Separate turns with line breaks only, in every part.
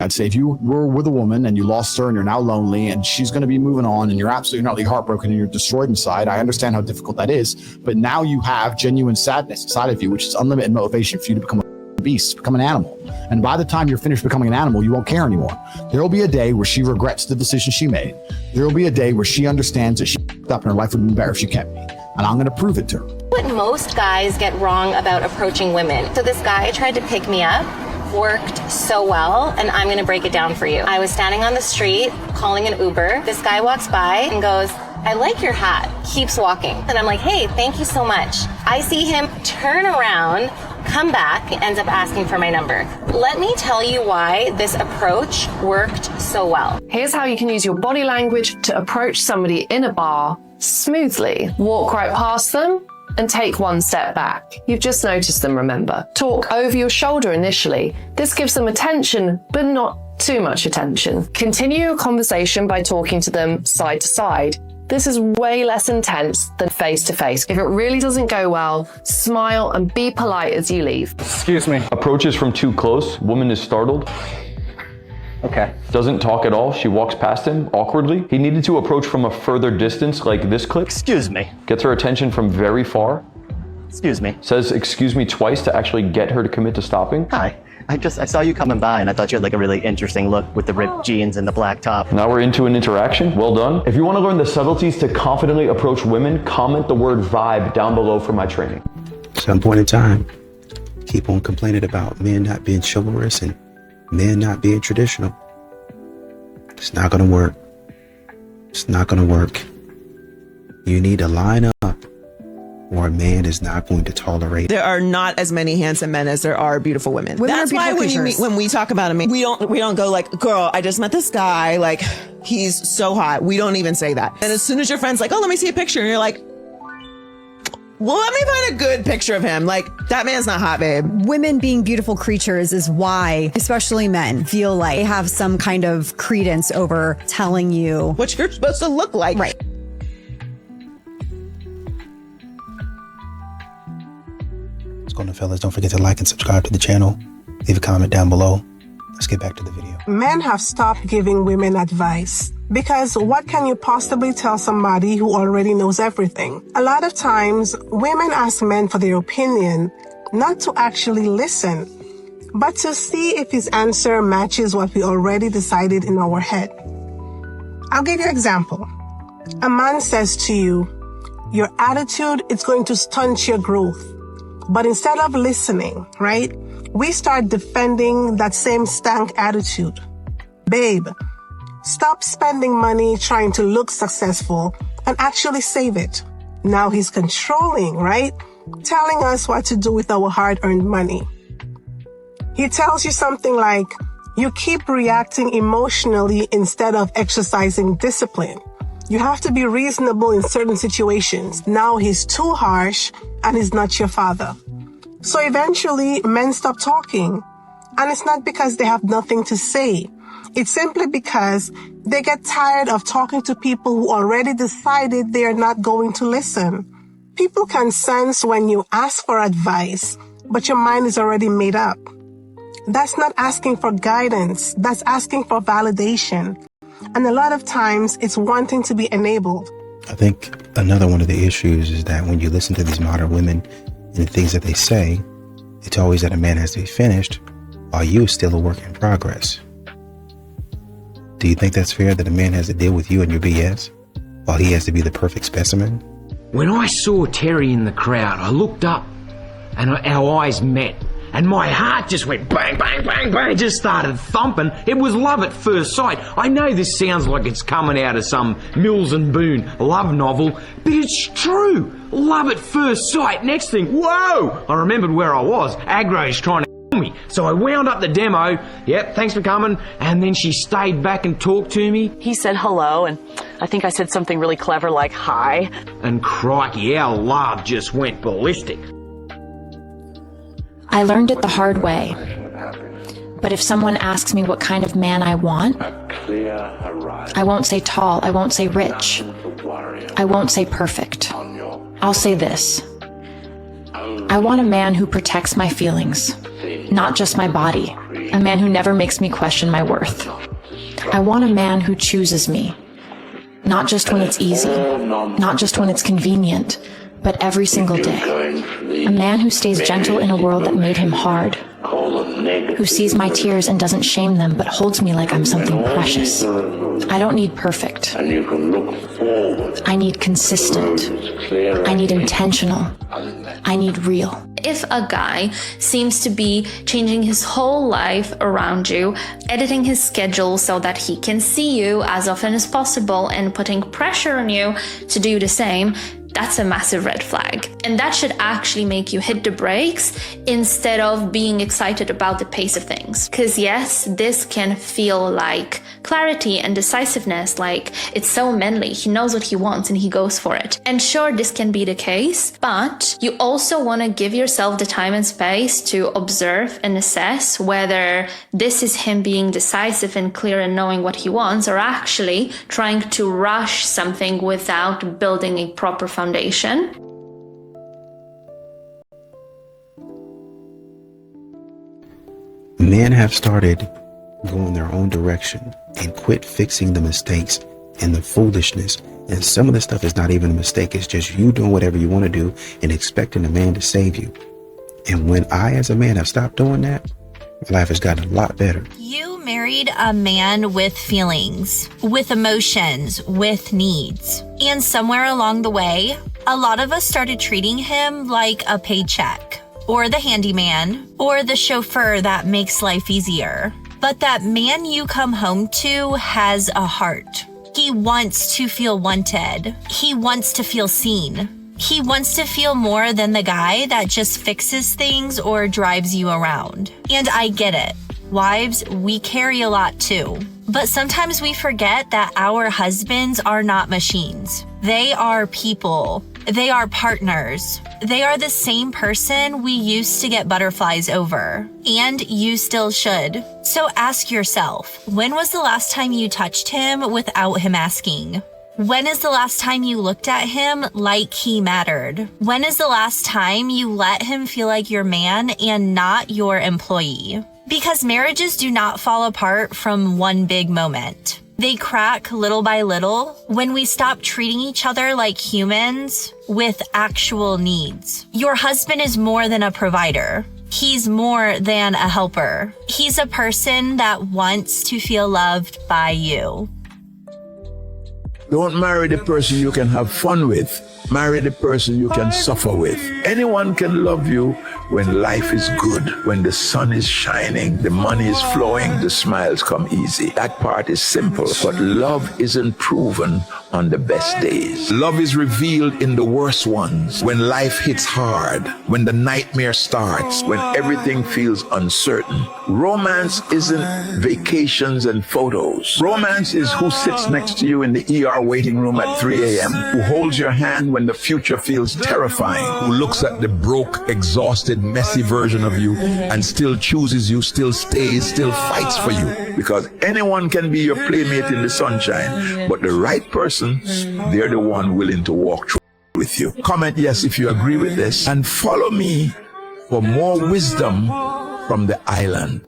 I'd say if you were with a woman and you lost her and you're now lonely and she's going to be moving on and you're absolutely not heartbroken and you're destroyed inside, I understand how difficult that is. But now you have genuine sadness inside of you, which is unlimited motivation for you to become a beast, become an animal. And by the time you're finished becoming an animal, you won't care anymore. There will be a day where she regrets the decision she made. There will be a day where she understands that she f***ed up and her life would have been better if she kept me. And I'm going to prove it to her.
What most guys get wrong about approaching women. So this guy tried to pick me up, worked so well, and I'm gonna break it down for you. I was standing on the street calling an Uber. This guy walks by and goes, "I like your hat," keeps walking. And I'm like, "Hey, thank you so much." I see him turn around, come back, ends up asking for my number. Let me tell you why this approach worked so well.
Here's how you can use your body language to approach somebody in a bar smoothly. Walk right past them and take one step back. You've just noticed them, remember. Talk over your shoulder initially. This gives them attention, but not too much attention. Continue your conversation by talking to them side to side. This is way less intense than face to face. If it really doesn't go well, smile and be polite as you leave.
Excuse me.
Approaches from too close. Woman is startled.
Okay.
Doesn't talk at all. She walks past him awkwardly. He needed to approach from a further distance, like this clip.
Excuse me.
Gets her attention from very far.
Excuse me.
Says excuse me twice to actually get her to commit to stopping.
Hi. I saw you coming by and I thought you had like a really interesting look with the ripped jeans and the black top.
Now we're into an interaction. Well done. If you want to learn the subtleties to confidently approach women, comment the word vibe down below for my training.
At some point in time, keep on complaining about men not being chivalrous and men not being traditional. It's not going to work. It's not going to work. You need to line up or a man is not going to tolerate.
There are not as many handsome men as there are beautiful women. That's why when we talk about a man, we don't go like, girl, I just met this guy, like he's so hot. We don't even say that. And as soon as your friend's like, oh, let me see a picture, and you're like, well, let me find a good picture of him. Like, that man's not hot, babe.
Women being beautiful creatures is why, especially men, feel like they have some kind of credence over telling you
what you're supposed to look like.
Right.
What's going on, fellas? Don't forget to like and subscribe to the channel. Leave a comment down below. Let's get back to the video.
Men have stopped giving women advice. Because what can you possibly tell somebody who already knows everything? A lot of times, women ask men for their opinion, not to actually listen, but to see if his answer matches what we already decided in our head. I'll give you an example. A man says to you, your attitude is going to stunt your growth. But instead of listening, right, we start defending that same stank attitude. Babe, stop spending money trying to look successful and actually save it. Now he's controlling, right? Telling us what to do with our hard-earned money. He tells you something like, you keep reacting emotionally instead of exercising discipline. You have to be reasonable in certain situations. Now he's too harsh and he's not your father. So eventually men stop talking. And it's not because they have nothing to say. It's simply because they get tired of talking to people who already decided they are not going to listen. People can sense when you ask for advice, but your mind is already made up. That's not asking for guidance. That's asking for validation. And a lot of times it's wanting to be enabled.
I think another one of the issues is that when you listen to these modern women and the things that they say, it's always that a man has to be finished while you're still a work in progress. Do you think that's fair that a man has to deal with you and your BS while he has to be the perfect specimen?
When I saw Terry in the crowd, I looked up and our eyes met. And my heart just went bang, bang, bang, bang, just started thumping. It was love at first sight. I know this sounds like it's coming out of some Mills and Boon love novel, but it's true. Love at first sight. Next thing, whoa! I remembered where I was. Agro's trying to me. So I wound up the demo. Yep, thanks for coming. And then she stayed back and talked to me.
He said hello, and I think I said something really clever like hi.
And crikey, our love just went ballistic.
I learned it the hard way. But if someone asks me what kind of man I want, I won't say tall, I won't say rich, I won't say perfect. I'll say this. I want a man who protects my feelings, not just my body. A man who never makes me question my worth. I want a man who chooses me. Not just when it's easy, not just when it's convenient, but every single day. A man who stays gentle in a world that made him hard. Who sees my tears and doesn't shame them, but holds me like I'm something precious. I don't need perfect. I need consistent. I need intentional. I need real.
If a guy seems to be changing his whole life around you, editing his schedule so that he can see you as often as possible and putting pressure on you to do the same, that's a massive red flag. And that should actually make you hit the brakes instead of being excited about the pace of things. Because yes, this can feel like clarity and decisiveness, like it's so manly, he knows what he wants and he goes for it. And sure, this can be the case, but you also want to give yourself the time and space to observe and assess whether this is him being decisive and clear and knowing what he wants, or actually trying to rush something without building a proper foundation.
Men have started going their own direction and quit fixing the mistakes and the foolishness. And some of the stuff is not even a mistake. It's just you doing whatever you want to do and expecting a man to save you. And when I, as a man, have stopped doing that, my life has gotten a lot better.
You married a man with feelings, with emotions, with needs. And somewhere along the way, a lot of us started treating him like a paycheck, or the handyman, or the chauffeur that makes life easier. But that man you come home to has a heart. He wants to feel wanted. He wants to feel seen. He wants to feel more than the guy that just fixes things or drives you around. And I get it. Wives, we carry a lot too. But sometimes we forget that our husbands are not machines. They are people. They are partners. They are the same person we used to get butterflies over. And you still should. So ask yourself, when was the last time you touched him without him asking? When is the last time you looked at him like he mattered? When is the last time you let him feel like your man and not your employee? Because marriages do not fall apart from one big moment. They crack little by little when we stop treating each other like humans with actual needs. Your husband is more than a provider. He's more than a helper. He's a person that wants to feel loved by you.
Don't marry the person you can have fun with. Marry the person you can suffer with. Anyone can love you when life is good, when the sun is shining, the money is flowing, the smiles come easy. That part is simple, but love isn't proven on the best days. Love is revealed in the worst ones, when life hits hard, when the nightmare starts, when everything feels uncertain. Romance isn't vacations and photos. Romance is who sits next to you in the ER waiting room at 3 a.m., who holds your hand when the future feels terrifying, who looks at the broke, exhausted, messy version of you and still chooses you, still stays, still fights for you. Because anyone can be your playmate in the sunshine, but the right person, they're the one willing to walk through with you. Comment yes if you agree with this, and follow me for more wisdom from the island.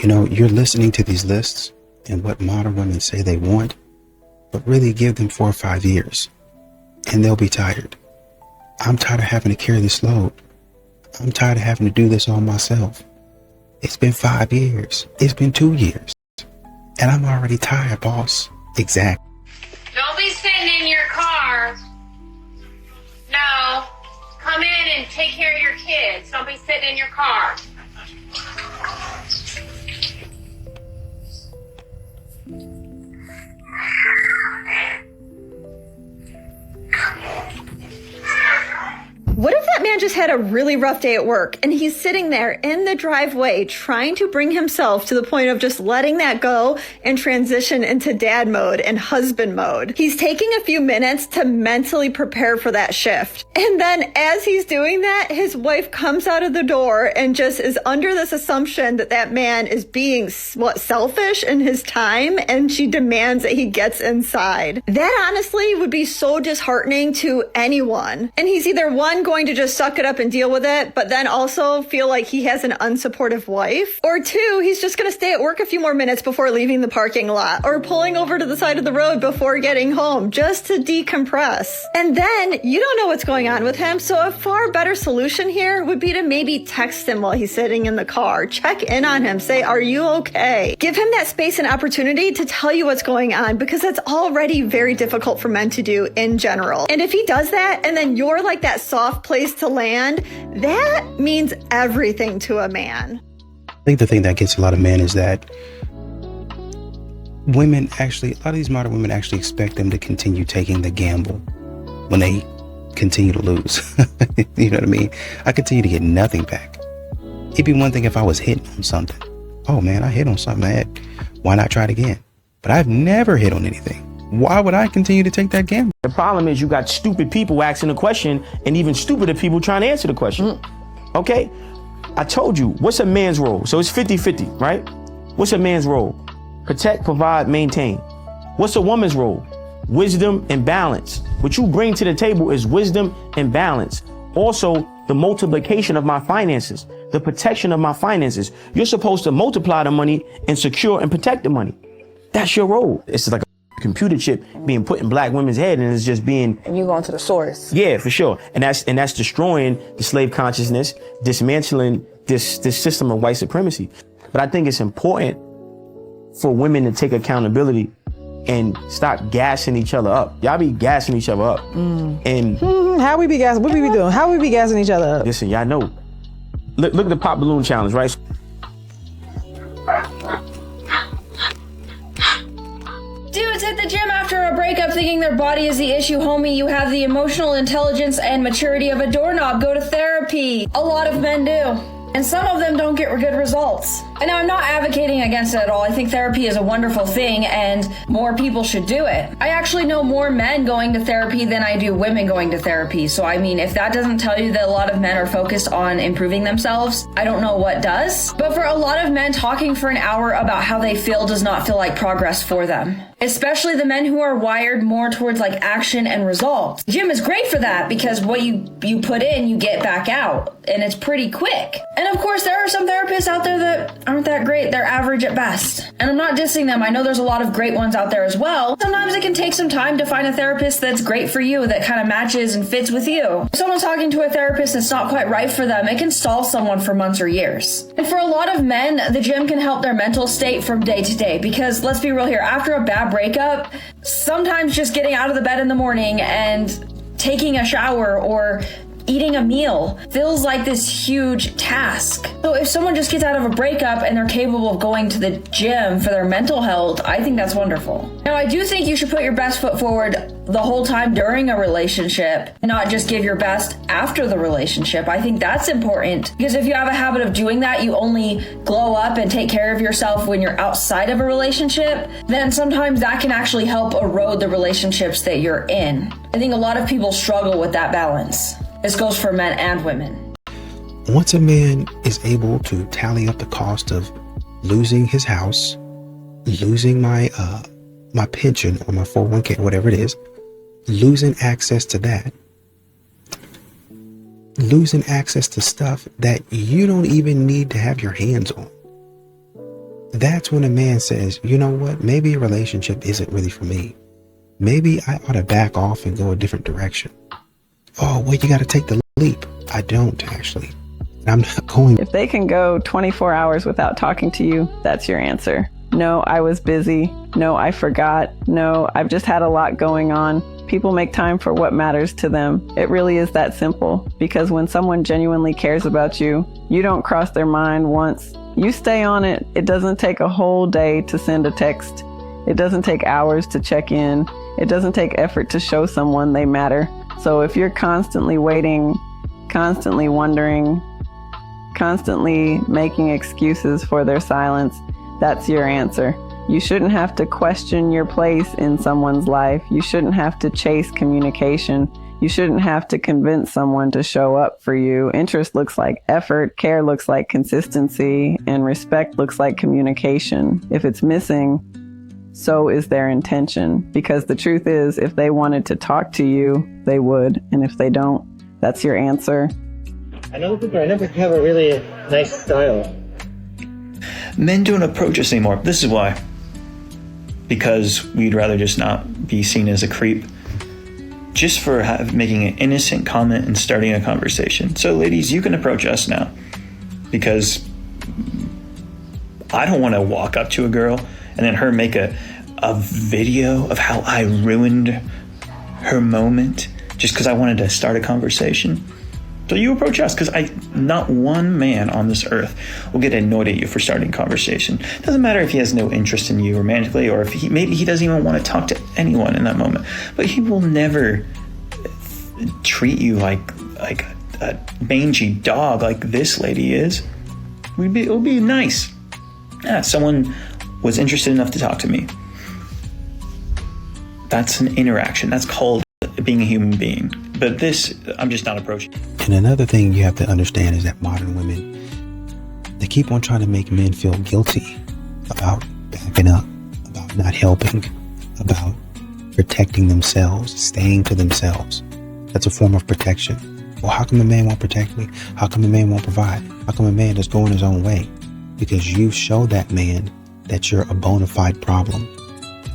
You know, you're listening to these lists and what modern women say they want, but really give them 4 or 5 years and they'll be tired. I'm tired of having to carry this load. I'm tired of having to do this all myself. It's been 5 years. It's been 2 years. And I'm already tired, boss. Exactly.
Don't be sitting in your car. No. Come in and take care of your kids. Don't be sitting in your car.
What if that man just had a really rough day at work and he's sitting there in the driveway trying to bring himself to the point of just letting that go and transition into dad mode and husband mode? He's taking a few minutes to mentally prepare for that shift. And then as he's doing that, his wife comes out of the door and just is under this assumption that that man is being, selfish in his time, and she demands that he gets inside. That honestly would be so disheartening to anyone. And he's either one, going to just suck suck it up and deal with it, but then also feel like he has an unsupportive wife. Or 2, he's just going to stay at work a few more minutes before leaving the parking lot or pulling over to the side of the road before getting home just to decompress. And then you don't know what's going on with him. So a far better solution here would be to maybe text him while he's sitting in the car, check in on him, say, are you okay? Give him that space and opportunity to tell you what's going on, because that's already very difficult for men to do in general. And if he does that and then you're like that soft place to land, that means everything to a man.
I think the thing that gets a lot of men is that women actually, a lot of these modern women actually expect them to continue taking the gamble when they continue to lose. You know what I mean? I continue to get nothing back. It'd be one thing if I was hitting on something. Oh man, I hit on something. Why not try it again? But I've never hit on anything. Why would I continue to take that gamble?
The problem is you got stupid people asking the question and even stupider people trying to answer the question. Okay? I told you, what's a man's role? So it's 50-50, right? What's a man's role? Protect, provide, maintain. What's a woman's role? Wisdom and balance. What you bring to the table is wisdom and balance. Also, the multiplication of my finances, the protection of my finances. You're supposed to multiply the money and secure and protect the money. That's your role. It's like a computer chip being put in black women's head, and it's just being...
And you going to the source.
Yeah, for sure. And that's destroying the slave consciousness, dismantling this system of white supremacy. But I think it's important for women to take accountability and stop gassing each other up. Y'all be gassing each other up. And
how we be gassing? What we be doing? How we be gassing each other up?
Listen, y'all know. Look at the pop balloon challenge, right?
Dudes hit the gym after a breakup thinking their body is the issue. Homie, you have the emotional intelligence and maturity of a doorknob. Go to therapy. A lot of men do. And some of them don't get good results. And I'm not advocating against it at all. I think therapy is a wonderful thing and more people should do it. I actually know more men going to therapy than I do women going to therapy. So I mean, if that doesn't tell you that a lot of men are focused on improving themselves, I don't know what does. But for a lot of men, talking for an hour about how they feel does not feel like progress for them. Especially the men who are wired more towards like action and results. Gym is great for that because what you put in, you get back out. And it's pretty quick. And of course, there are some therapists out there that aren't that great. They're average at best. And I'm not dissing them. I know there's a lot of great ones out there as well. Sometimes it can take some time to find a therapist that's great for you, that kind of matches and fits with you. If someone's talking to a therapist that's not quite right for them, it can stall someone for months or years. And for a lot of men, the gym can help their mental state from day to day. Because let's be real here, after a bad breakup, sometimes just getting out of the bed in the morning and taking a shower or eating a meal feels like this huge task. So if someone just gets out of a breakup and they're capable of going to the gym for their mental health, I think that's wonderful. Now, I do think you should put your best foot forward the whole time during a relationship, not just give your best after the relationship. I think that's important because if you have a habit of doing that, you only glow up and take care of yourself when you're outside of a relationship, then sometimes that can actually help erode the relationships that you're in. I think a lot of people struggle with that balance. This goes for men and women.
Once a man is able to tally up the cost of losing his house, losing my pension or my 401k, whatever it is, losing access to that, losing access to stuff that you don't even need to have your hands on. That's when a man says, you know what, maybe a relationship isn't really for me. Maybe I ought to back off and go a different direction. Oh, well, you got to take the leap. I don't actually. I'm not going.
If they can go 24 hours without talking to you, that's your answer. No, I was busy. No, I forgot. No, I've just had a lot going on. People make time for what matters to them. It really is that simple. Because when someone genuinely cares about you, you don't cross their mind once. You stay on it. It doesn't take a whole day to send a text. It doesn't take hours to check in. It doesn't take effort to show someone they matter. So if you're constantly waiting, constantly wondering, constantly making excuses for their silence, that's your answer. You shouldn't have to question your place in someone's life. You shouldn't have to chase communication. You shouldn't have to convince someone to show up for you. Interest looks like effort, care looks like consistency, and respect looks like communication. If it's missing, so is their intention. Because the truth is, if they wanted to talk to you, they would. And if they don't, that's your answer.
Another people I never have a really nice style.
Men don't approach us anymore. This is why. Because we'd rather just not be seen as a creep. Just for making an innocent comment and starting a conversation. So ladies, you can approach us now. Because I don't want to walk up to a girl and then her make a video of how I ruined her moment just because I wanted to start a conversation. So you approach us, because not one man on this earth will get annoyed at you for starting a conversation. Doesn't matter if he has no interest in you romantically, or if maybe he doesn't even want to talk to anyone in that moment. But he will never treat you like a mangy dog like this lady is. It would be nice. Yeah, someone was interested enough to talk to me. That's an interaction. That's called being a human being. But this, I'm just not approaching.
And another thing you have to understand is that modern women, they keep on trying to make men feel guilty about backing up, about not helping, about protecting themselves, staying to themselves. That's a form of protection. Well, how come a man won't protect me? How come a man won't provide? How come a man just going his own way? Because you've shown that man that you're a bona fide problem.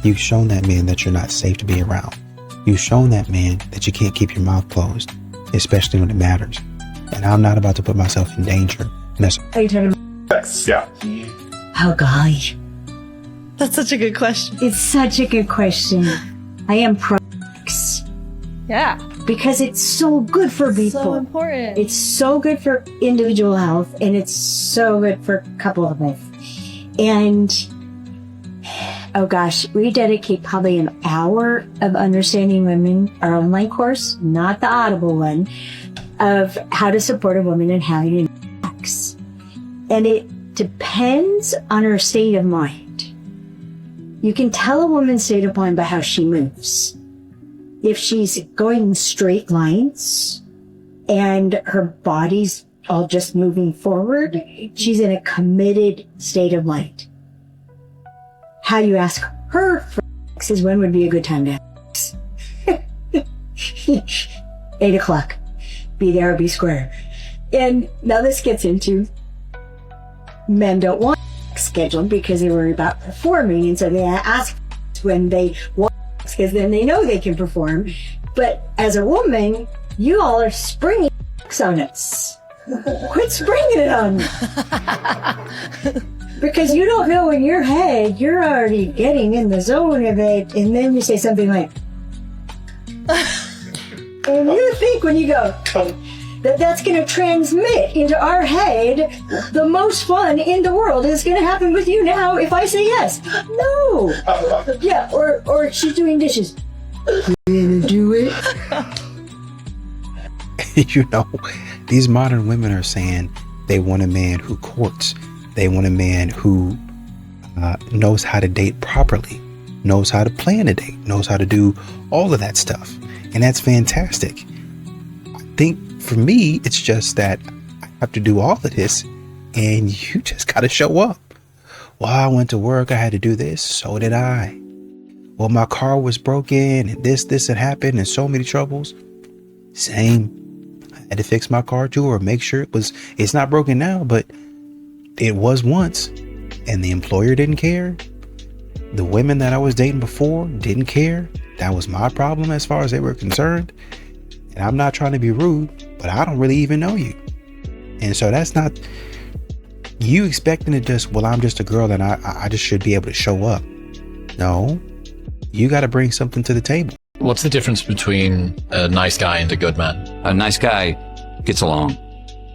You've shown that man that you're not safe to be around. You've shown that man that you can't keep your mouth closed, especially when it matters. And I'm not about to put myself in danger.
Are you talking about sex? Yeah. Oh, gosh.
That's such a good question.
It's such a good question. I am pro-sex.
Yeah.
Because it's so good for people.
So important.
It's so good for individual health, and it's so good for couple health. And oh gosh, we dedicate probably an hour of Understanding Women, our online course, not the Audible one, of how to support a woman and how you sex. And it depends on her state of mind. You can tell a woman's state of mind by how she moves. If she's going in straight lines and her body's all just moving forward, she's in a committed state of mind. How you ask her for sex is when would be a good time to have sex. 8 o'clock. Be there or be square. And now this gets into men don't want sex scheduled because they worry about performing, and so they ask when they want sex because then they know they can perform. But as a woman, you all are springing sex on us. Quit springing it on me. Because you don't know in your head, you're already getting in the zone of it, and then you say something like, and you think when you go, that's going to transmit into our head, the most fun in the world is going to happen with you now if I say yes. No. Yeah, or she's doing dishes. You gonna do it?
You know, these modern women are saying they want a man who courts. They want a man who knows how to date properly, knows how to plan a date, knows how to do all of that stuff. And that's fantastic. I think for me, it's just that I have to do all of this and you just got to show up. Well, I went to work. I had to do this. So did I. Well, my car was broken and this had happened and so many troubles. Same. I had to fix my car too, or make sure it's not broken now, but it was once, and the employer didn't care. The women that I was dating before didn't care. That was my problem as far as they were concerned. And I'm not trying to be rude, but I don't really even know you. And so that's not you expecting to just, well, I'm just a girl and I just should be able to show up. No, you got to bring something to the table.
What's the difference between a nice guy and a good man?
A nice guy gets along.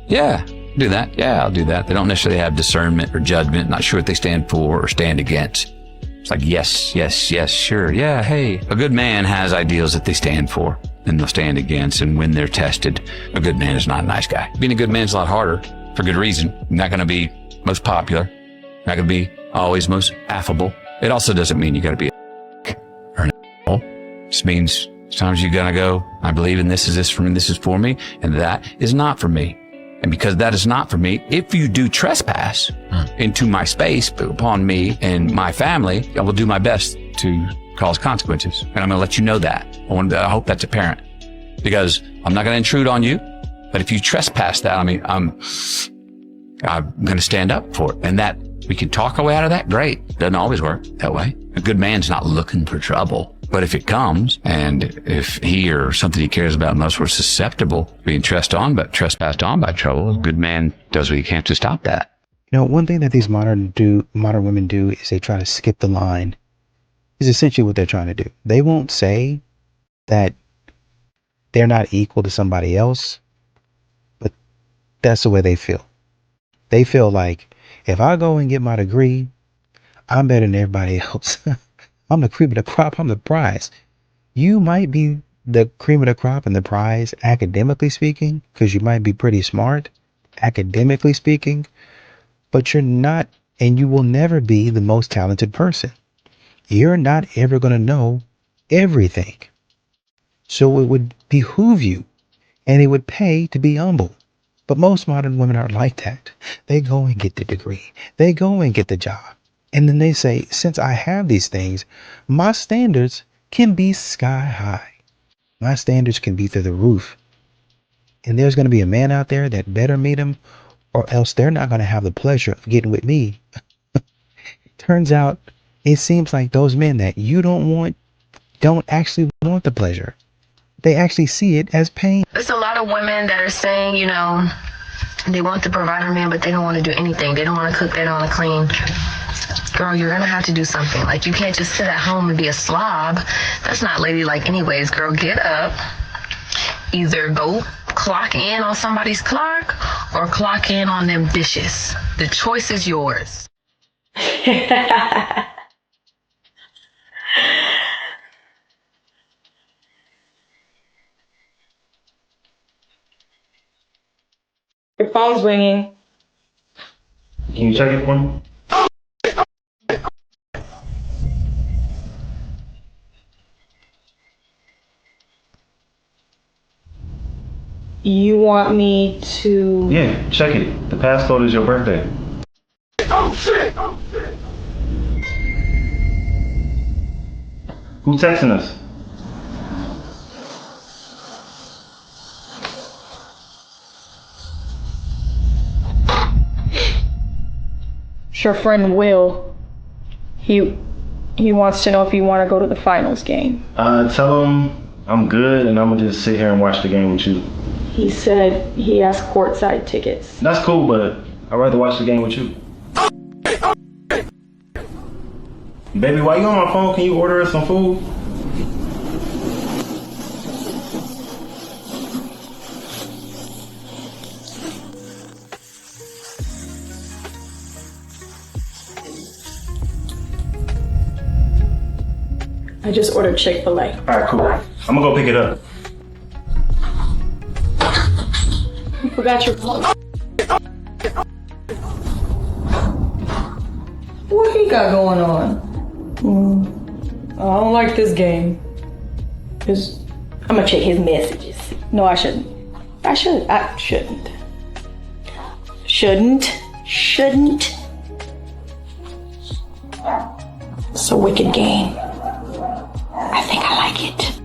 Yeah. Do that. Yeah, I'll do that. They don't necessarily have discernment or judgment, not sure what they stand for or stand against. It's like, yes, yes, yes, sure. Yeah, hey. A good man has ideals that they stand for and they'll stand against. And when they're tested, a good man is not a nice guy. Being a good man is a lot harder for good reason. You're not going to be most popular. You're not going to be always most affable. It also doesn't mean you got to be a or an asshole. It just means sometimes you got to go, I believe in this is for me, and that is not for me. And because that is not for me, if you do trespass into my space upon me and my family, I will do my best to cause consequences. And I'm going to let you know that. I hope that's apparent. Because I'm not going to intrude on you. But if you trespass that, I mean, I'm going to stand up for it. And that we can talk our way out of that. Great. Doesn't always work that way. A good man's not looking for trouble. But if it comes, and if he or something he cares about most were susceptible being trespassed on by trouble, a good man does what he can to stop that.
You know, one thing that these modern women do is they try to skip the line. Is essentially what they're trying to do. They won't say that they're not equal to somebody else, but that's the way they feel. They feel like, if I go and get my degree, I'm better than everybody else. I'm the cream of the crop. I'm the prize. You might be the cream of the crop and the prize, academically speaking, because you might be pretty smart, academically speaking, but you're not, and you will never be the most talented person. You're not ever going to know everything. So it would behoove you, and it would pay to be humble. But most modern women aren't like that. They go and get the degree. They go and get the job. And then they say, since I have these things, my standards can be sky high. My standards can be through the roof. And there's going to be a man out there that better meet him, or else they're not going to have the pleasure of getting with me. Turns out, it seems like those men that you don't want don't actually want the pleasure. They actually see it as pain.
There's a lot of women that are saying, you know, they want the provider man, but they don't want to do anything. They don't want to cook. They don't want to clean. Girl, you're going to have to do something. Like, you can't just sit at home and be a slob. That's not ladylike anyways. Girl, get up. Either go clock in on somebody's clock or clock in on them dishes. The choice is yours.
Your phone's ringing.
Can you check it for me?
You want me to...
Yeah, check it. The passcode is your birthday.
Oh shit! Oh shit!
Who's texting us?
It's your friend Will. He wants to know if you want to go to the finals game.
Tell him I'm good and I'm gonna just sit here and watch the game with you.
He said he has courtside tickets.
That's cool, but I'd rather watch the game with you. Baby, while you on my phone, can you order us some food?
I just ordered Chick-fil-A.
Alright, cool. I'm gonna go pick it up.
You forgot your phone. What he got going on? I don't like this game. I'm gonna check his messages. No, I shouldn't. I shouldn't. Shouldn't. It's a wicked game. I think I like it.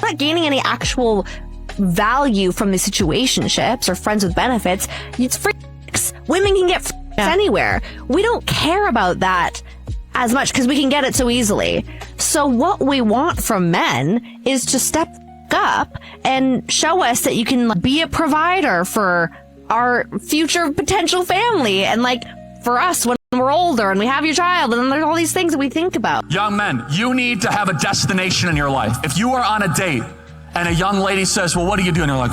Not gaining any actual value from the situationships or friends with benefits. It's freaks. Women can get anywhere. We don't care about that as much because we can get it so easily. So what we want from men is to step up and show us that you can be a provider for our future potential family, and like for us when we're older and we have your child, and then there's all these things that we think about.
Young men, you need to have a destination in your life. If you are on a date and a young lady says, well, what do you do? And you're like,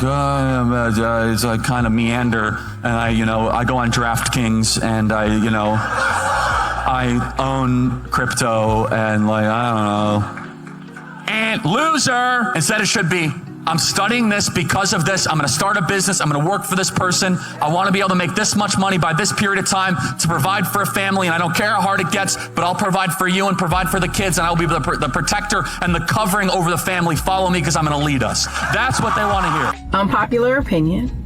it's like kind of meander. And I go on DraftKings and I own crypto and I don't know. And loser, instead it should be, I'm studying this because of this. I'm going to start a business. I'm going to work for this person. I want to be able to make this much money by this period of time to provide for a family. And I don't care how hard it gets, but I'll provide for you and provide for the kids. And I'll be the protector and the covering over the family. Follow me because I'm going to lead us. That's what they want to hear.
Unpopular opinion.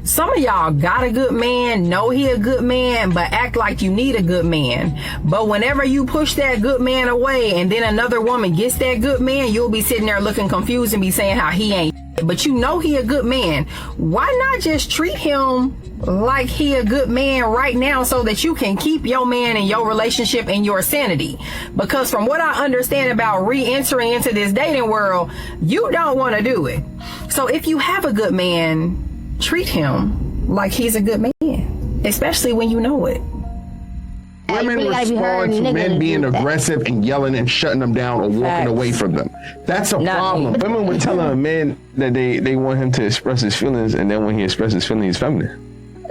Some of y'all got a good man, know he a good man, but act like you need a good man. But whenever you push that good man away and then another woman gets that good man, you'll be sitting there looking confused and be saying how he ain't. but you know he a good man. Why not just treat him like he a good man right now so that you can keep your man and your relationship and your sanity? Because from what I understand about re-entering into this dating world, you don't want to do it. So if you have a good man, treat him like he's a good man, especially when you know it.
Women respond to men being aggressive and yelling and shutting them down or walking away from them. That's a problem. Women were telling a man that they want him to express his feelings, and then when he expresses his feelings, he's feminine.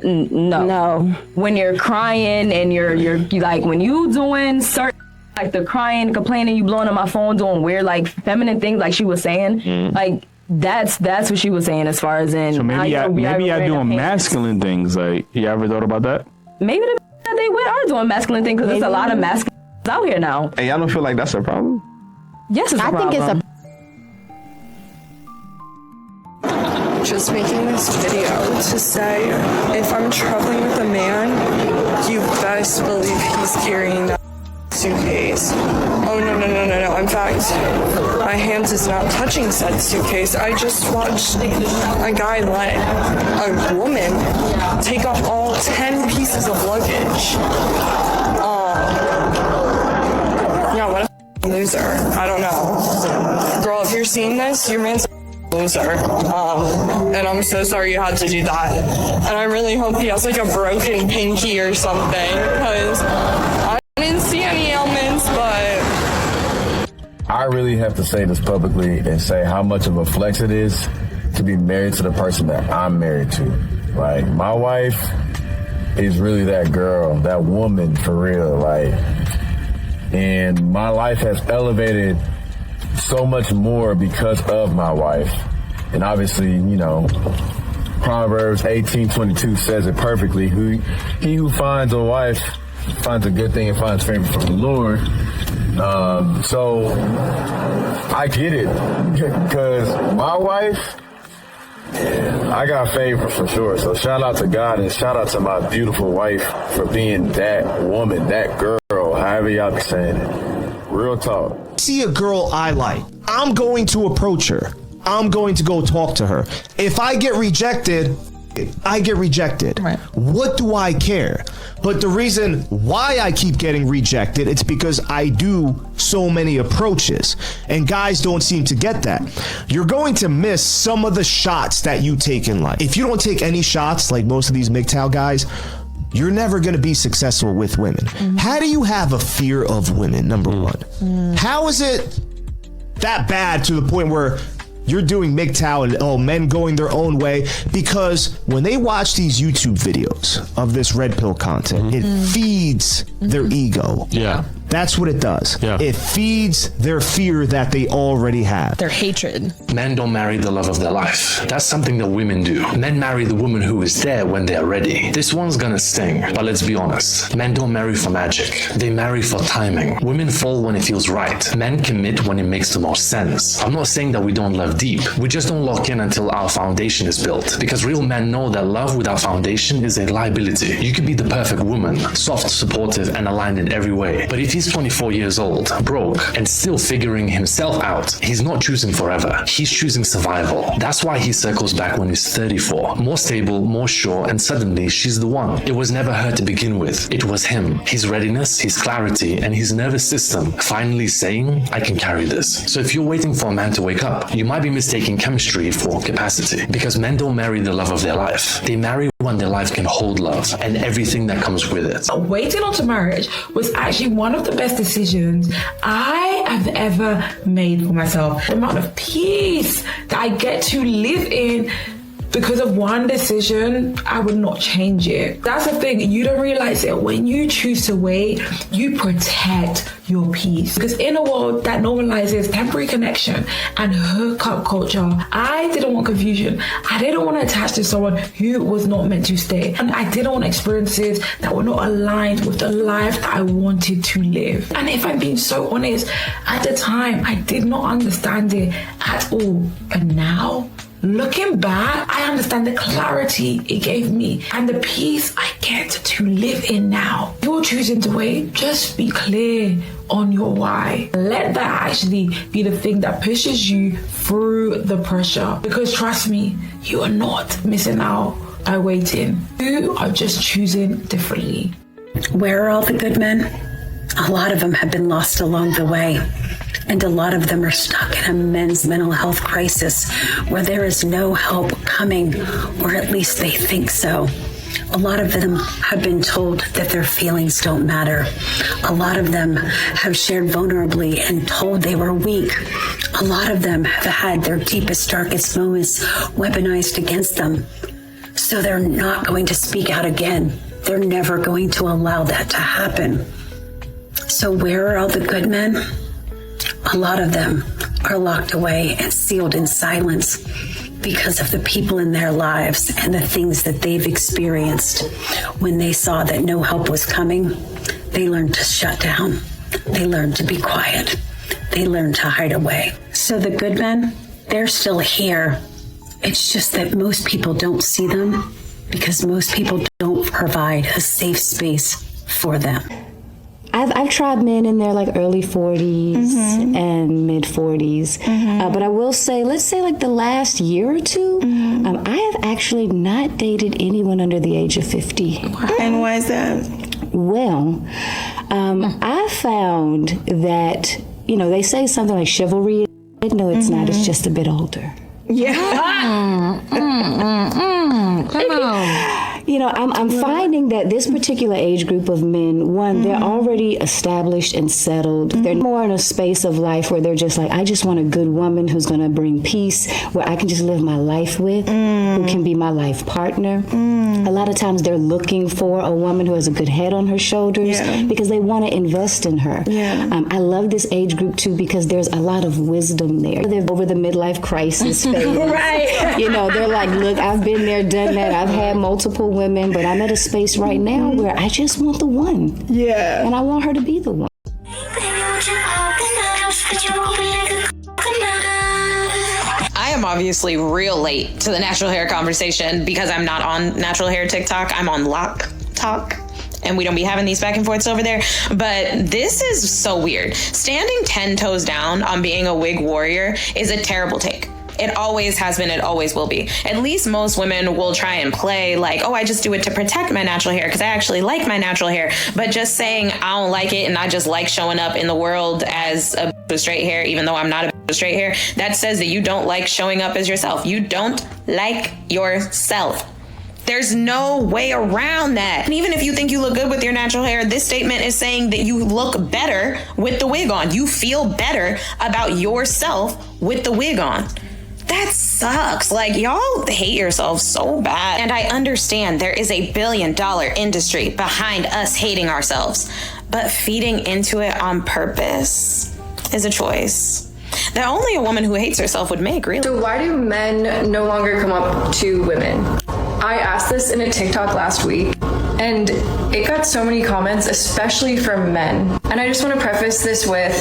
No. When you're crying and you're like, when you doing certain, like the crying, complaining, you blowing on my phone, doing weird, like feminine things, like she was saying, like that's what she was saying as far as in.
So maybe I doing masculine things. Like, you ever thought about that?
Maybe they are doing masculine things because there's a lot of masculine out here now.
Hey, y'all don't feel like that's a problem?
Yes, it's a problem.
I think it's
just making this video to say, if I'm traveling with a man, you best believe he's carrying that suitcase. Oh, no. In fact, my hands is not touching said suitcase. I just watched a guy let a woman take off all 10 pieces of luggage. Yeah, what a loser. I don't know. Girl, if you're seeing this, your man's a loser. And I'm so sorry you had to do that. And I really hope he has like a broken pinky or something, because I didn't see any ailments, but
I really have to say this publicly and say how much of a flex it is to be married to the person that I'm married to. Like, my wife is really that girl, that woman for real. Like, and my life has elevated so much more because of my wife. And obviously, you know, Proverbs 18:22 says it perfectly. He who finds a wife finds a good thing and finds favor from the Lord. So I get it, because my wife, I got favor for sure. So shout out to God and shout out to my beautiful wife for being that woman, that girl, however y'all be saying it. Real talk.
See a girl I like, I'm going to approach her. I'm going to go talk to her. If I get rejected, I get rejected. Right. What do I care? But the reason why I keep getting rejected, it's because I do so many approaches, and guys don't seem to get that. You're going to miss some of the shots that you take in life. If you don't take any shots, like most of these MGTOW guys, you're never going to be successful with women. Mm-hmm. How do you have a fear of women, number one? Mm. How is it that bad to the point where you're doing MGTOW and men going their own way? Because when they watch these YouTube videos of this red pill content, it feeds their ego.
Yeah.
That's what it does. Yeah. It feeds their fear that they already have.
Their hatred.
Men don't marry the love of their life. That's something that women do. Men marry the woman who is there when they're ready. This one's gonna sting, but let's be honest. Men don't marry for magic. They marry for timing. Women fall when it feels right. Men commit when it makes the most sense. I'm not saying that we don't love deep. We just don't lock in until our foundation is built. Because real men know that love without foundation is a liability. You could be the perfect woman, soft, supportive, and aligned in every way. But if he's 24 years old, broke, and still figuring himself out, he's not choosing forever. He's choosing survival. That's why he circles back when he's 34. More stable, more sure, and suddenly she's the one. It was never her to begin with. It was him. His readiness, his clarity, and his nervous system finally saying, I can carry this. So if you're waiting for a man to wake up, you might be mistaking chemistry for capacity. Because men don't marry the love of their life. They marry when their life can hold love and everything that comes with it.
Waiting onto marriage was actually one of the best decisions I have ever made for myself. The amount of peace that I get to live in because of one decision, I would not change it. That's the thing, you don't realize it. When you choose to wait, you protect your peace. Because in a world that normalizes temporary connection and hookup culture, I didn't want confusion. I didn't want to attach to someone who was not meant to stay. And I didn't want experiences that were not aligned with the life that I wanted to live. And if I'm being so honest, at the time, I did not understand it at all. And now, looking back, I understand the clarity it gave me and the peace I get to live in now. If you're choosing to wait, just be clear on your why. Let that actually be the thing that pushes you through the pressure. Because trust me, you are not missing out by waiting. You are just choosing differently.
Where are all the good men? A lot of them have been lost along the way. And a lot of them are stuck in a men's mental health crisis where there is no help coming, or at least they think so. A lot of them have been told that their feelings don't matter. A lot of them have shared vulnerably and told they were weak. A lot of them have had their deepest, darkest moments weaponized against them. So they're not going to speak out again. They're never going to allow that to happen. So where are all the good men? A lot of them are locked away and sealed in silence because of the people in their lives and the things that they've experienced. When they saw that no help was coming, they learned to shut down. They learned to be quiet. They learned to hide away. So the good men, they're still here. It's just that most people don't see them because most people don't provide a safe space for them.
I've tried men in their like early 40s and mid 40s, but I will say, let's say like the last year or two, I have actually not dated anyone under the age of 50.
And why is that?
Well, I found that, you know, they say something like chivalry. No, it's not. It's just a bit older.
Yeah.
Come on. You know, I'm finding that this particular age group of men, one, they're already established and settled. They're more in a space of life where they're just like, I just want a good woman who's going to bring peace, where I can just live my life with, who can be my life partner. A lot of times they're looking for a woman who has a good head on her shoulders because they want to invest in her. I love this age group too because there's a lot of wisdom there. They're over the midlife crisis phase.
Right.
You know, they're like, look, I've been there, done that. I've had multiple women, but I'm at a space right now where I just want the one.
Yeah.
And I want her to be the one.
I am obviously real late to the natural hair conversation because I'm not on natural hair TikTok. I'm on Lock Talk. And we don't be having these back and forths over there. But this is so weird. Standing 10 toes down on being a wig warrior is a terrible take. It always has been, it always will be. At least most women will try and play like, oh, I just do it to protect my natural hair because I actually like my natural hair. But just saying I don't like it and I just like showing up in the world as a with straight hair, even though I'm not a with straight hair, that says that you don't like showing up as yourself. You don't like yourself. There's no way around that. And even if you think you look good with your natural hair, this statement is saying that you look better with the wig on. You feel better about yourself with the wig on. That sucks. Like, y'all hate yourselves so bad. And I understand there is $1 billion industry behind us hating ourselves, but feeding into it on purpose is a choice that only a woman who hates herself would make, really.
So why do men no longer come up to women? I asked this in a TikTok last week, and it got so many comments, especially from men. And I just want to preface this with,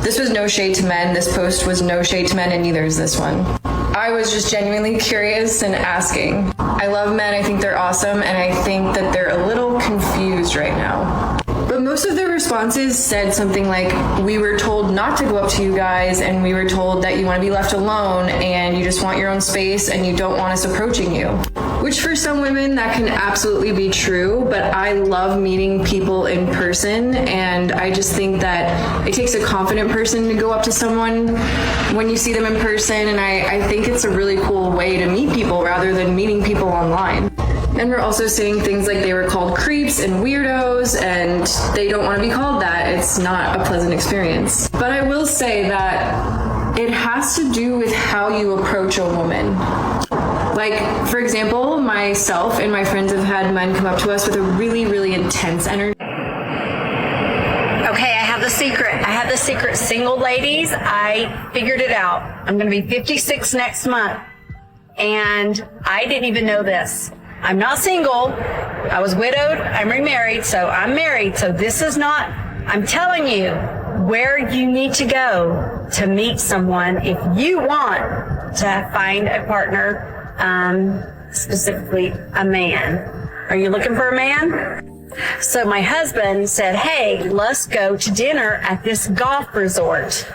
this was no shade to men. This post was no shade to men, and neither is this one. I was just genuinely curious and asking. I love men. I think they're awesome, and I think that they're a little confused right now. But most of their responses said something like, we were told not to go up to you guys, and we were told that you want to be left alone, and you just want your own space, and you don't want us approaching you. Which for some women, that can absolutely be true, but I love meeting people in person, and I just think that it takes a confident person to go up to someone when you see them in person, and I think it's a really cool way to meet people rather than meeting people online. And we're also saying things like they were called creeps and weirdos, and they don't want to be called that. It's not a pleasant experience. But I will say that it has to do with how you approach a woman. Like, for example, myself and my friends have had men come up to us with a really, really intense energy.
Okay, I have the secret. Single ladies, I figured it out. I'm going to be 56 next month. And I didn't even know this. I'm not single. I was widowed. I'm remarried. So I'm married. So this is not, I'm telling you, where you need to go to meet someone if you want to find a partner, specifically a man. Are you looking for a man? So my husband said, hey, let's go to dinner at this golf resort.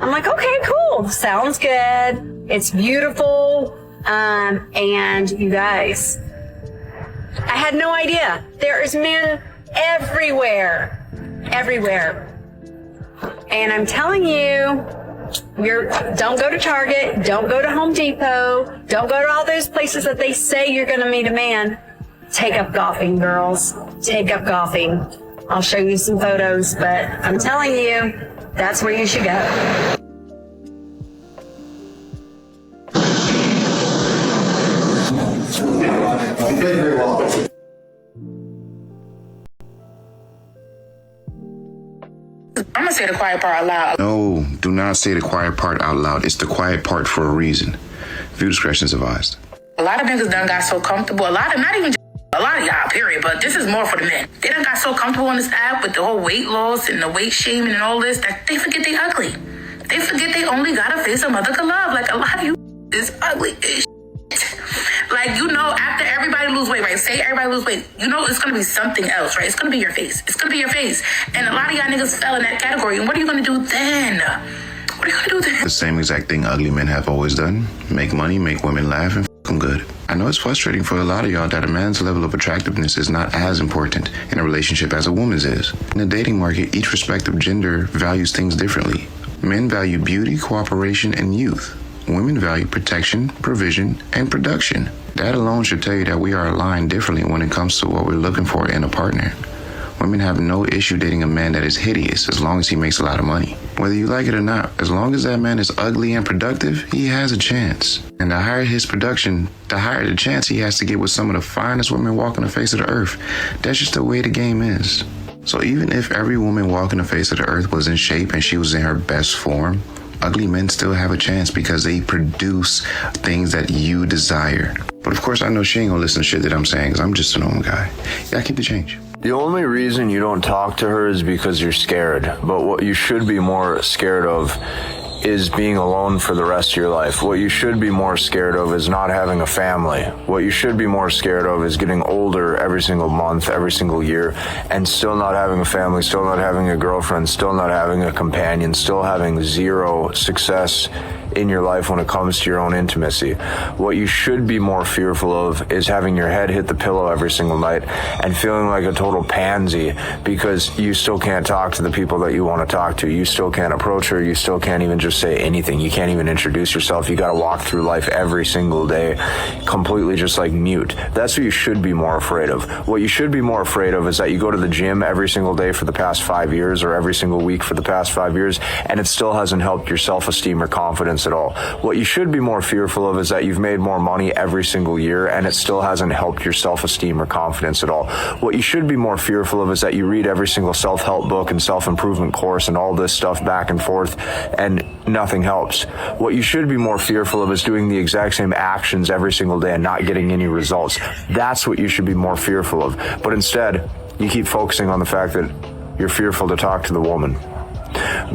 I'm like, okay, cool. Sounds good. It's beautiful. And you guys, I had no idea. There is men everywhere. And I'm telling you, don't go to Target, don't go to Home Depot, don't go to all those places that they say you're going to meet a man. Take up golfing, girls. Take up golfing. I'll show you some photos, but I'm telling you, that's where you should go.
I'm gonna say the quiet part out loud.
No, do not say the quiet part out loud. It's the quiet part for a reason. View discretion is advised.
A lot of niggas done got so comfortable. A lot of y'all, period, but this is more for the men. They done got so comfortable on this app with the whole weight loss and the weight shaming and all this that they forget they ugly. They forget they only got a face a mother could love. Like, a lot of you is ugly as shit. Like, you know, after everybody lose weight, right? Say everybody lose weight. You know it's gonna be something else, right? It's gonna be your face. It's gonna be your face. And a lot of y'all niggas fell in that category. And what are you gonna do then? What are you gonna do then?
The same exact thing ugly men have always done. Make money, make women laugh, and f them good. I know it's frustrating for a lot of y'all that a man's level of attractiveness is not as important in a relationship as a woman's is. In the dating market, each respective gender values things differently. Men value beauty, cooperation, and youth. Women value protection, provision, and production. That alone should tell you that we are aligned differently when it comes to what we're looking for in a partner. Women have no issue dating a man that is hideous as long as he makes a lot of money. Whether you like it or not, as long as that man is ugly and productive, he has a chance. And the higher his production, the higher the chance he has to get with some of the finest women walking the face of the earth. That's just the way the game is. So even if every woman walking the face of the earth was in shape and she was in her best form, ugly men still have a chance because they produce things that you desire. But of course, I know she ain't gonna listen to shit that I'm saying because I'm just a normal guy. You gotta keep the change.
The only reason you don't talk to her is because you're scared. But what you should be more scared of is being alone for the rest of your life. What you should be more scared of is not having a family. What you should be more scared of is getting older every single month, every single year, and still not having a family, still not having a girlfriend, still not having a companion, still having zero success in your life when it comes to your own intimacy. What you should be more fearful of is having your head hit the pillow every single night and feeling like a total pansy because you still can't talk to the people that you want to talk to. You still can't approach her. You still can't even just say anything. You can't even introduce yourself. You got to walk through life every single day completely just like mute. That's what you should be more afraid of. What you should be more afraid of is that you go to the gym every single day for the past 5 years or every single week for the past 5 years and it still hasn't helped your self-esteem or confidence at all. What you should be more fearful of is that you've made more money every single year and it still hasn't helped your self-esteem or confidence at all. What you should be more fearful of is that you read every single self-help book and self-improvement course and all this stuff back and forth and nothing helps. What you should be more fearful of is doing the exact same actions every single day and not getting any results. That's what you should be more fearful of. But instead, you keep focusing on the fact that you're fearful to talk to the woman.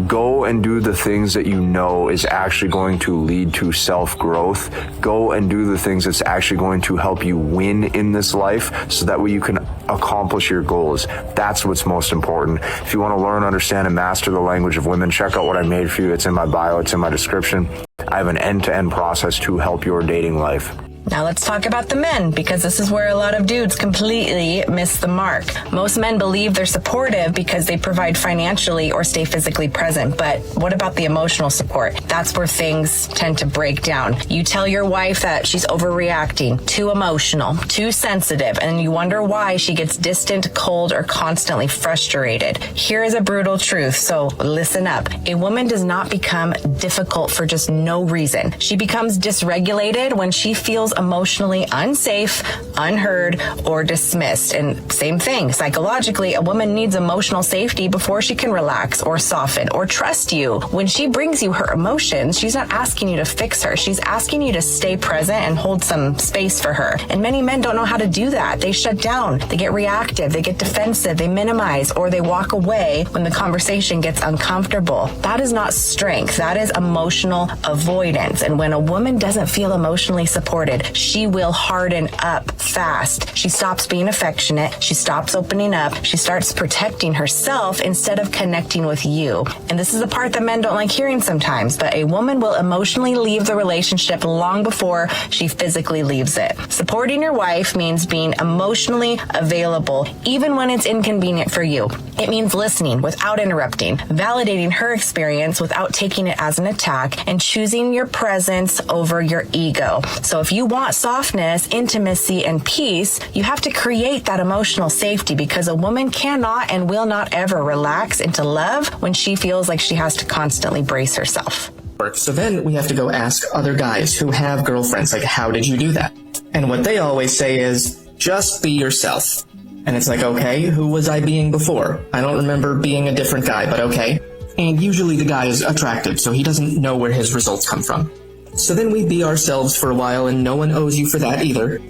Go and do the things that you know is actually going to lead to self-growth. Go and do the things that's actually going to help you win in this life so that way you can accomplish your goals. That's what's most important. If you want to learn, understand, and master the language of women, check out what I made for you. It's in my bio. It's in my description. I have an end-to-end process to help your dating life.
Now let's talk about the men, because this is where a lot of dudes completely miss the mark. Most men believe they're supportive because they provide financially or stay physically present. But what about the emotional support? That's where things tend to break down. You tell your wife that she's overreacting, too emotional, too sensitive, and you wonder why she gets distant, cold, or constantly frustrated. Here is a brutal truth, so listen up. A woman does not become difficult for just no reason. She becomes dysregulated when she feels emotionally unsafe, unheard or dismissed. And same thing, psychologically, a woman needs emotional safety before she can relax or soften or trust you. When she brings you her emotions, she's not asking you to fix her. She's asking you to stay present and hold some space for her. And many men don't know how to do that. They shut down, they get reactive, they get defensive, they minimize, or they walk away when the conversation gets uncomfortable. That is not strength. That is emotional avoidance. And when a woman doesn't feel emotionally supported, she will harden up fast. She stops being affectionate. She stops opening up. She starts protecting herself instead of connecting with you. And this is the part that men don't like hearing sometimes, but a woman will emotionally leave the relationship long before she physically leaves it. Supporting your wife means being emotionally available, even when it's inconvenient for you. It means listening without interrupting, validating her experience without taking it as an attack, and choosing your presence over your ego. So if you want softness, intimacy, and peace, you have to create that emotional safety, because a woman cannot and will not ever relax into love when she feels like she has to constantly brace herself.
So then we have to go ask other guys who have girlfriends, like, how did you do that? And what they always say is, just be yourself. And it's like, okay, who was I being before? I don't remember being a different guy, but okay. And usually the guy is attractive, so he doesn't know where his results come from. So then we be ourselves for a while, and no one owes you for that either.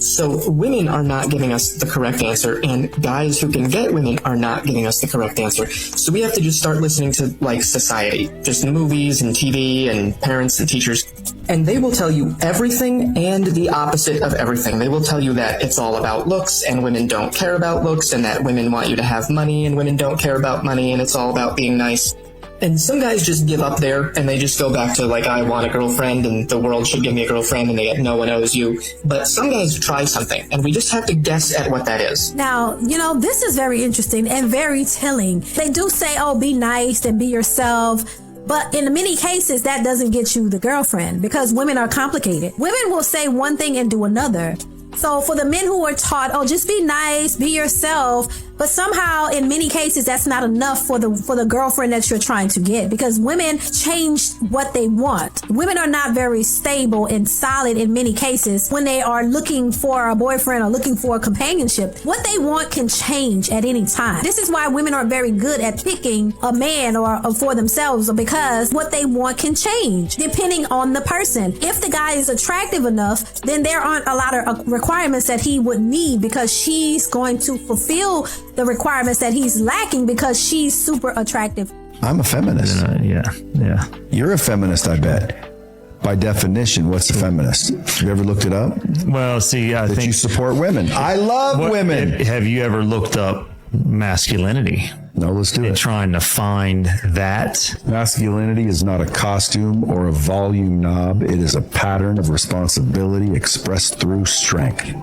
So women are not giving us the correct answer, and guys who can get women are not giving us the correct answer. So we have to just start listening to, like, society, just movies and TV and parents and teachers. And they will tell you everything and the opposite of everything. They will tell you that it's all about looks and women don't care about looks, and that women want you to have money and women don't care about money, and it's all about being nice. And some guys just give up there, and they just go back to, like, I want a girlfriend and the world should give me a girlfriend, and they get no one owes you. But some guys try something, and we just have to guess at what that is.
Now, this is very interesting and very telling. They do say, oh, be nice and be yourself. But in many cases, that doesn't get you the girlfriend, because women are complicated. Women will say one thing and do another. So for the men who are taught, oh, just be nice, be yourself, but somehow in many cases that's not enough for the girlfriend that you're trying to get, because women change what they want. Women are not very stable and solid in many cases when they are looking for a boyfriend or looking for a companionship. What they want can change at any time. This is why women are very good at picking a man or for themselves, because what they want can change depending on the person. If the guy is attractive enough, then there aren't a lot of requirements that he would need, because she's going to fulfill the requirements that he's lacking because she's super attractive.
I'm a feminist.
Yeah.
You're a feminist, I bet. By definition, what's a feminist? Have you ever looked it up?
Well, see, I think
you support women. I love women.
Have you ever looked up masculinity?
No, let's do it.
Trying to find that.
Masculinity is not a costume or a volume knob. It is a pattern of responsibility expressed through strength.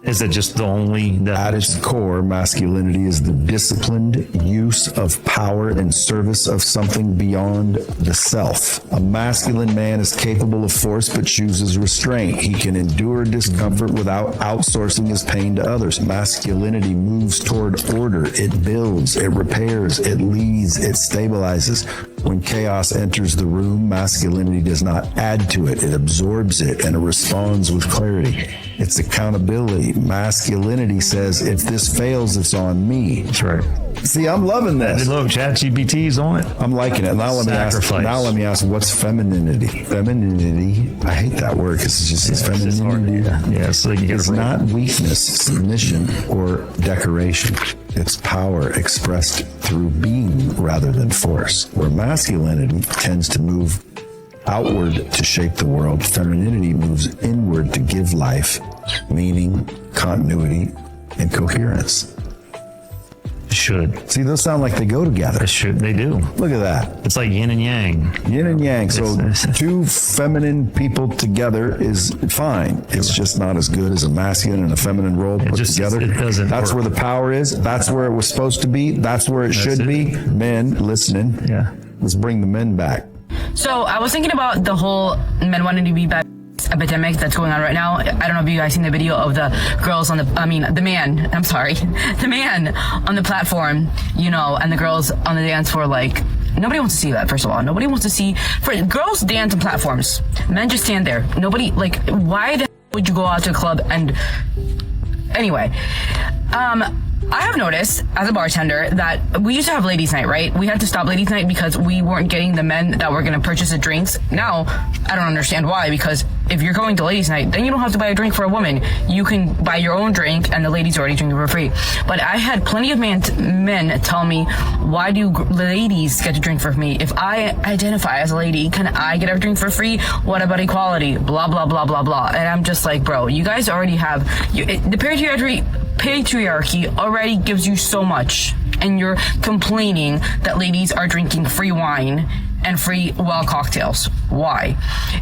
Is it just the only...
At its core, masculinity is the disciplined use of power in service of something beyond the self. A masculine man is capable of force but chooses restraint. He can endure discomfort without outsourcing his pain to others. Masculinity moves toward order. It builds, it repairs, it leads, it stabilizes. When chaos enters the room, masculinity does not add to it. It absorbs it and it responds with clarity. It's accountability. Masculinity says, if this fails, it's on me.
That's right.
See, I'm loving this.
Look, ChatGPT's on it.
I'm liking it. Now let me ask, what's femininity? Femininity, I hate that word because it just says femininity.
So
it's not weakness, submission, or decoration. It's power expressed through being rather than force. Where masculinity tends to move outward to shape the world, femininity moves inward to give life, meaning, continuity, and coherence.
Should.
See, those sound like they go together.
They do.
Look at that.
It's like yin and yang.
Yin and yang. So two feminine people together is fine. It's just not as good as a masculine and a feminine role put together.
It doesn't
That's
work.
where the power is. That's where it was supposed to be. That's where it should be. Men, listening.
Yeah.
Let's bring the men back.
So I was thinking about the whole men wanting to be bad epidemic that's going on right now. I don't know if you guys seen the video of the girls on the man on the platform, and the girls on the dance floor. Like, nobody wants to see that. First of all, nobody wants to see girls dance on platforms. Men just stand there. Nobody, like, why the would you go out to a club and anyway, I have noticed as a bartender that we used to have ladies' night, right? We had to stop ladies' night because we weren't getting the men that were going to purchase the drinks. Now, I don't understand why, because if you're going to ladies' night, then you don't have to buy a drink for a woman. You can buy your own drink and the ladies already drink it for free. But I had plenty of men tell me, why do ladies get to drink for me? If I identify as a lady, can I get a drink for free? What about equality? Blah, blah, blah, blah, blah. And I'm just like, bro, you guys already have, the patriarchy already gives you so much, and you're complaining that ladies are drinking free wine and free cocktails. Why?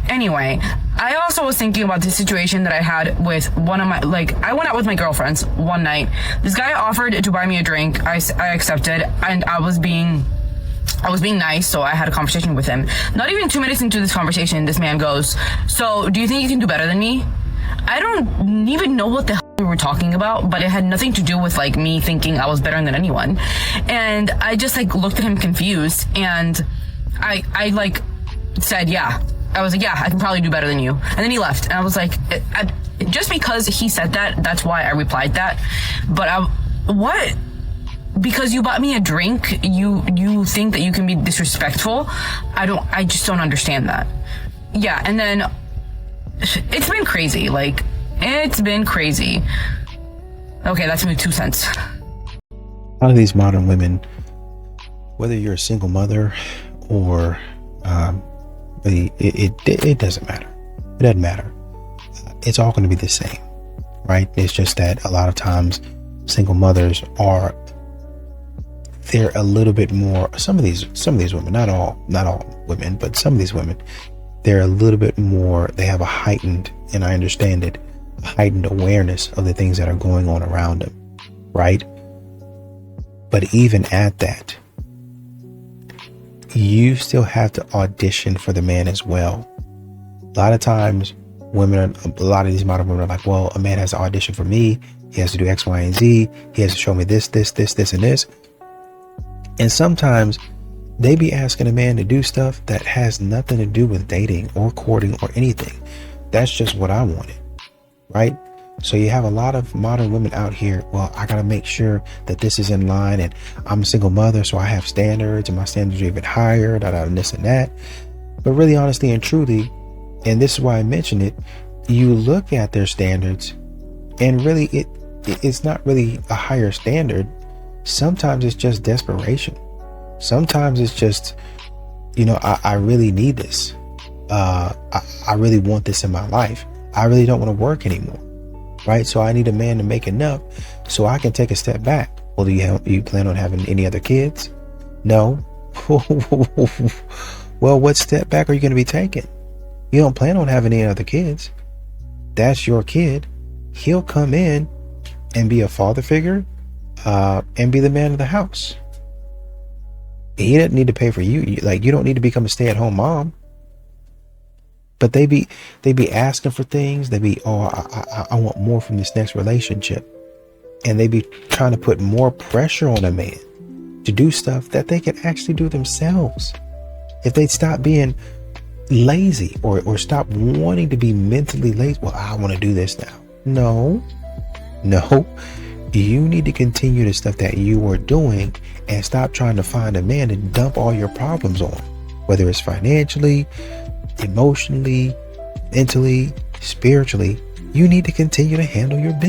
Anyway, I also was thinking about the situation that I had with one of my, I went out with my girlfriends one night. This guy offered to buy me a drink. I accepted, and I was being nice, so I had a conversation with him. Not even 2 minutes into this conversation, this man goes, "So, do you think you can do better than me?" I don't even know what the hell we were talking about, but it had nothing to do with me thinking I was better than anyone. And I just looked at him confused, and I said, yeah. I was like, yeah, I can probably do better than you. And then he left, and I was like, just because he said that, that's why I replied that. But what? Because you bought me a drink, you think that you can be disrespectful? I just don't understand that. Yeah, and then it's been crazy. It's been crazy. Okay, that's my 2 cents.
A lot of these modern women, whether you're a single mother or it doesn't matter. It doesn't matter. It's all going to be the same, right? It's just that a lot of times single mothers they're a little bit more, some of these women, not all women, but some of these women, they're a little bit more, they have a heightened, and I understand it, a heightened awareness of the things that are going on around them, right? But even at that, you still have to audition for the man as well. A lot of times a lot of these modern women are like, well, a man has to audition for me. He has to do X, Y, and Z. He has to show me this, and this. And sometimes they be asking a man to do stuff that has nothing to do with dating or courting or anything. That's just what I wanted, right? So you have a lot of modern women out here, well, I got to make sure that this is in line, and I'm a single mother, so I have standards, and my standards are even higher, and this and that. But really, honestly and truly, and this is why I mention it, you look at their standards, and really it's not really a higher standard. Sometimes it's just desperation. Sometimes it's just, I really need this. I really want this in my life. I really don't want to work anymore. Right? So I need a man to make enough so I can take a step back. Well, do you plan on having any other kids? No. Well, what step back are you going to be taking? You don't plan on having any other kids. That's your kid. He'll come in and be a father figure, and be the man of the house. He doesn't need to pay for you. You don't need to become a stay-at-home mom. But they be asking for things. They be, I want more from this next relationship. And they be trying to put more pressure on a man to do stuff that they can actually do themselves. If they stop being lazy or stop wanting to be mentally lazy. Well, I want to do this now. No. You need to continue the stuff that you are doing and stop trying to find a man to dump all your problems on. Whether it's financially, emotionally, mentally, spiritually, you need to continue to handle your business.